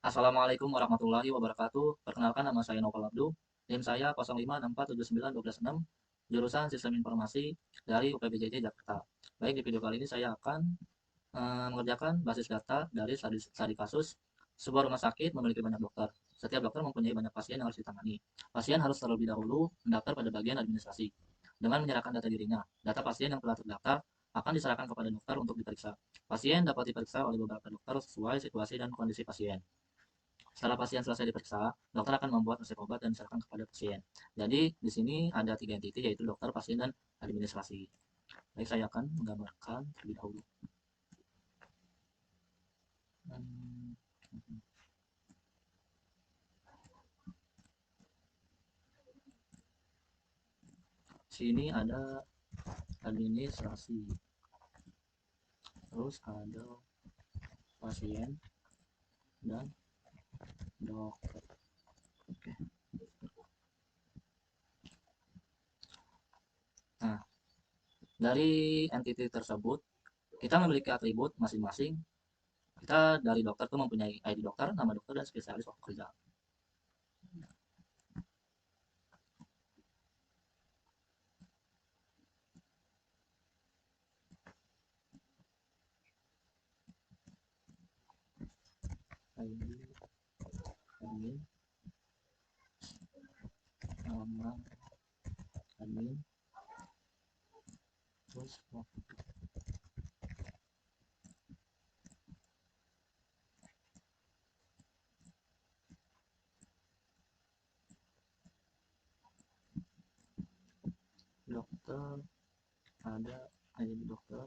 Assalamualaikum warahmatullahi wabarakatuh. Perkenalkan, nama saya Noval Abdu. NIM saya 05647912 jurusan Sistem Informasi dari UPBJJ Jakarta. Baik, di video kali ini saya akan mengerjakan basis data dari studi kasus. Sebuah rumah sakit memiliki banyak dokter. Setiap dokter mempunyai banyak pasien yang harus ditangani. Pasien harus terlebih dahulu mendaftar pada bagian administrasi. Dengan menyerahkan data dirinya, data pasien yang telah terdaftar akan diserahkan kepada dokter untuk diperiksa. Pasien dapat diperiksa oleh beberapa dokter sesuai situasi dan kondisi pasien. Setelah pasien selesai diperiksa, dokter akan membuat resep obat dan diserahkan kepada pasien. Jadi di sini ada tiga entiti, yaitu dokter, pasien, dan administrasi. Baik, saya akan menggambarkan terlebih dahulu. Sini ada administrasi, terus ada pasien dan dokter. Oke. Nah, dari entiti tersebut kita memiliki atribut masing-masing. Kita dari dokter itu mempunyai ID dokter, nama dokter, dan spesialis waktu kerja. ID, admin, nama admin, terus dokter, ada ID dokter,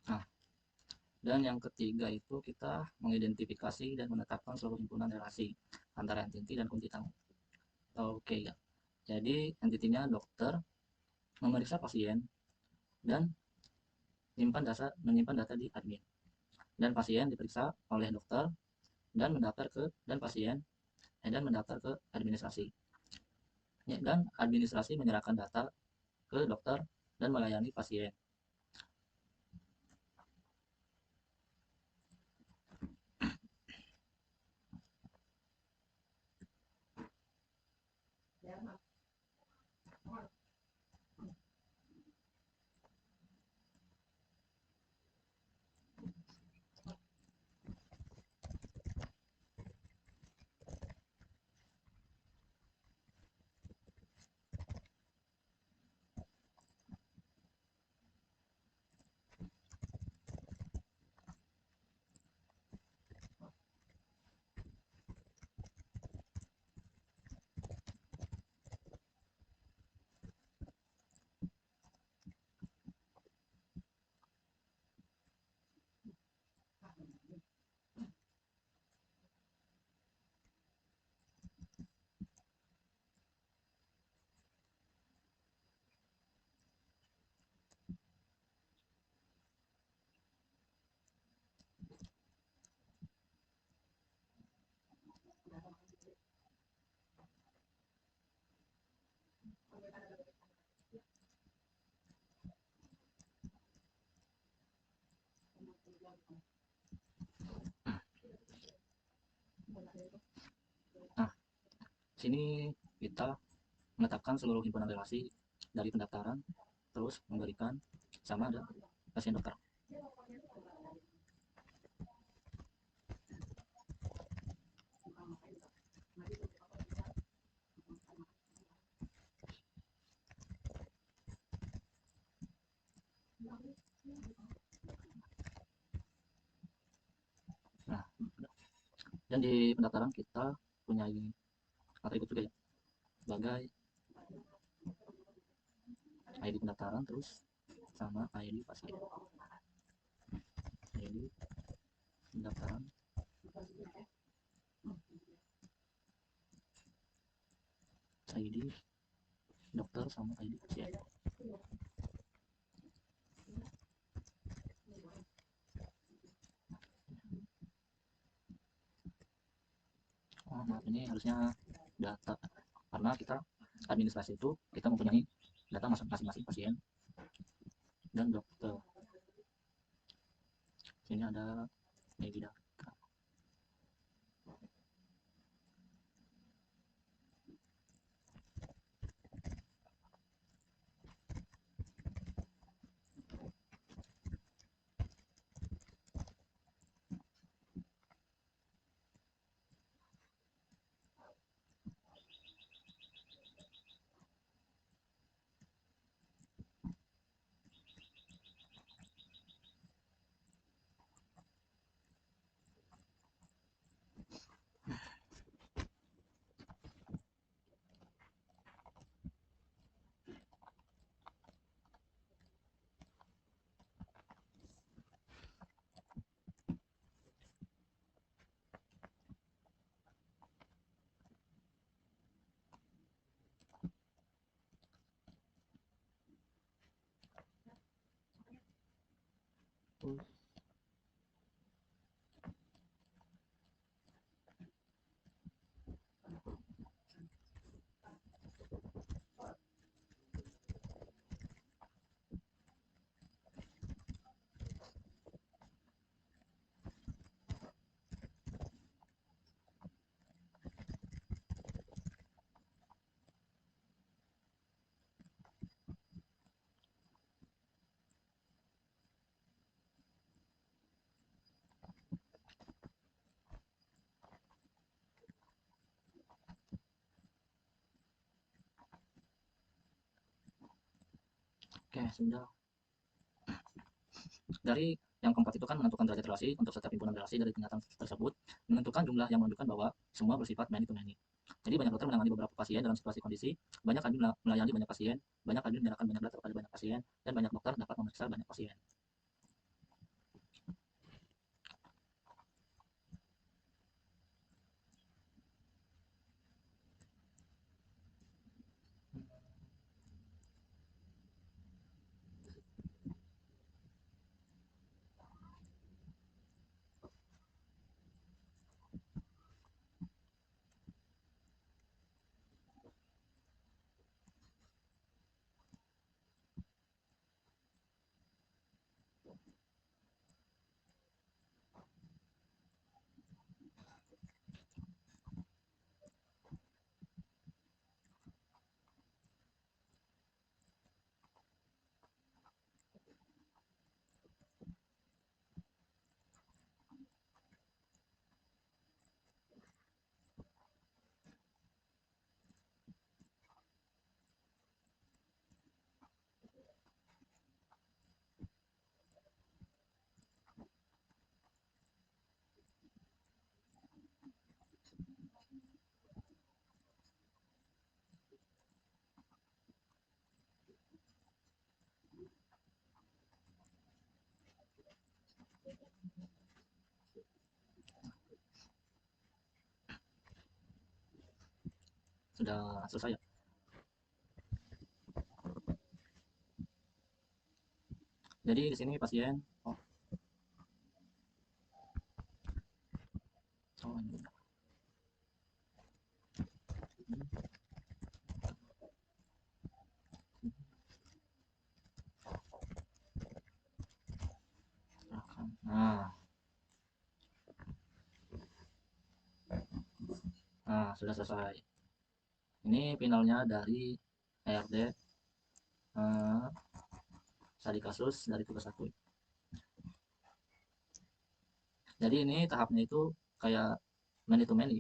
Nah, dan yang ketiga itu kita mengidentifikasi dan menetapkan seluruh himpunan relasi antara entiti dan kunci tanggung. Oke ya. Jadi entitinya dokter memeriksa pasien dan menyimpan data di admin. Dan pasien diperiksa oleh dokter dan mendaftar ke administrasi. Ya, dan administrasi menyerahkan data ke dokter dan melayani pasien. Nah, sini kita menetapkan seluruh himpunan relasi dari pendaftaran, terus memberikan sama ada pasien dokter. Nah, dan di pendaftaran kita punya atribut juga ya, sebagai ID pendaftaran terus sama ID pasien. ID pendaftaran, ID dokter sama ID pasien. Oh, nah ini harusnya data, karena kita administrasi itu kita mempunyai data masing-masing pasien dan dokter. Sini ada ID data. Oke, sudah. Dari yang keempat itu kan menentukan derajat relasi untuk setiap himpunan relasi dari kenyataan tersebut, menentukan jumlah yang menunjukkan bahwa semua bersifat many to many. Jadi banyak dokter menangani beberapa pasien dalam situasi kondisi, banyak admin melayani banyak pasien, banyak admin menyerahkan banyak data kepada banyak pasien, dan banyak dokter dapat memeriksa banyak pasien. Sudah selesai ya. Jadi di sini pasien, oh, oh ini udah. Nah, Nah, sudah selesai. Ini finalnya dari ERD eh, studi kasus dari tugas 1. Jadi ini tahapnya itu kayak many to many.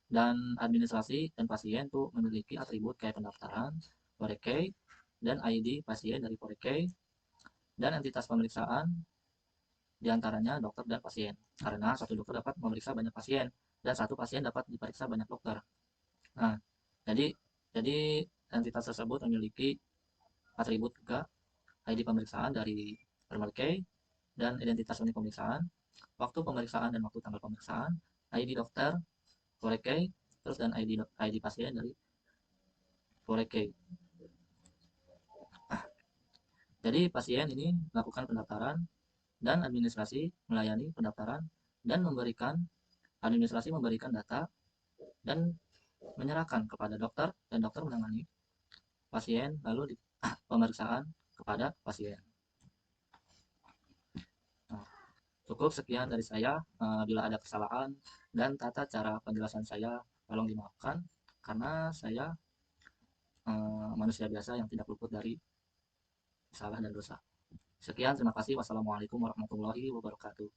Dan administrasi dan pasien tuh memiliki atribut kayak pendaftaran, Forekey, dan ID pasien dari Forekey, dan entitas pemeriksaan diantaranya dokter dan pasien. Karena satu dokter dapat memeriksa banyak pasien dan satu pasien dapat diperiksa banyak dokter. Nah, jadi jadi entitas tersebut memiliki atribut juga ID pemeriksaan dari Forekey dan identitas unit pemeriksaan, waktu pemeriksaan dan waktu tanggal pemeriksaan, ID dokter, Forekey, terus dan ID pasien dari Forekey. Jadi pasien ini melakukan pendaftaran dan administrasi melayani pendaftaran dan administrasi memberikan data dan menyerahkan kepada dokter dan dokter menangani pasien lalu pemeriksaan kepada pasien. Nah, cukup sekian dari saya. Bila ada kesalahan dan tata cara penjelasan saya tolong dimaafkan karena saya manusia biasa yang tidak luput dari salah dan dosa. Sekian, terima kasih. Wassalamualaikum warahmatullahi wabarakatuh.